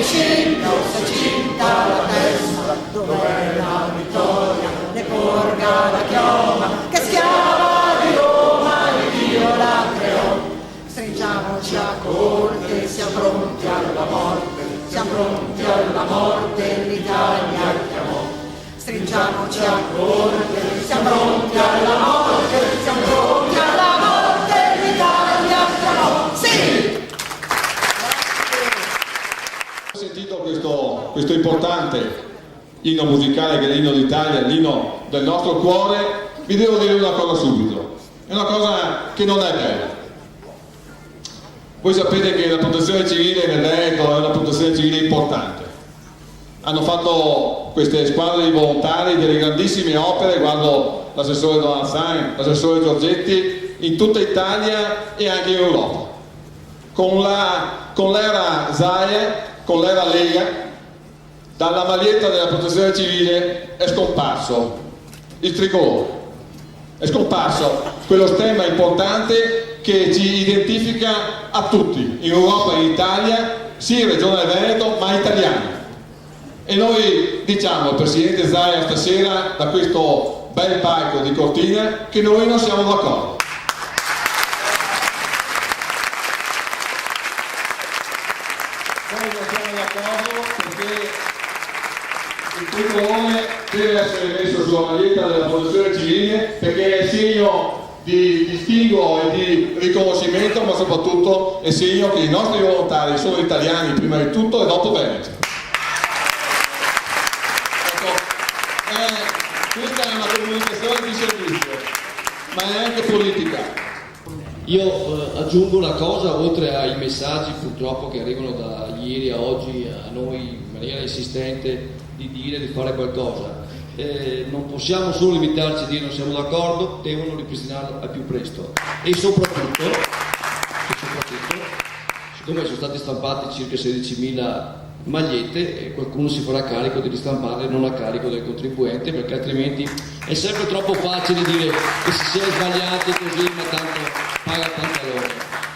Cenno s'accinta la testa, dov'è la vittoria, ne porga la chioma, che schiava di Roma e Dio la creò. Stringiamoci a corte, siamo pronti alla morte, siamo pronti alla morte, l'Italia chiamò. Stringiamoci a corte, siamo pronti alla morte, siamo pronti alla morte, l'Italia chiamò. Sì! Ho sentito questo importante inno musicale che è l'inno d'Italia, l'inno del nostro cuore. Vi devo dire una cosa subito, è una cosa che non è bella. Voi sapete che la protezione civile nel Veneto è una protezione civile importante. Hanno fatto queste squadre di volontari delle grandissime opere, guardo l'assessore Donalzani, l'assessore Giorgetti, in tutta Italia e anche in Europa. Con l'era Zaia, con l'era Lega, dalla maglietta della protezione civile è scomparso il tricolore, è scomparso quello stemma importante che ci identifica a tutti, in Europa e in Italia, sì Regione Veneto, ma italiani. E noi diciamo al Presidente Zaia stasera, da questo bel palco di Cortina, che noi non siamo d'accordo. Noi non siamo d'accordo perché il tricolore deve essere messo sulla maglietta della protezione civile, perché è segno di distinguo e di riconoscimento, ma soprattutto è segno che i nostri volontari sono italiani prima di tutto e dopo veneti. Questa è una comunicazione di servizio, ma è anche politica. Io aggiungo una cosa, oltre ai messaggi purtroppo che arrivano da ieri a oggi a noi in maniera insistente di dire di fare qualcosa. Non possiamo solo limitarci a dire non siamo d'accordo, devono ripristinarlo al più presto. E soprattutto, siccome sono state stampate circa 16.000 magliette, qualcuno si farà carico di ristamparle non a carico del contribuente, perché altrimenti è sempre troppo facile dire che si sia sbagliati così, ma tanto paga tanta loro.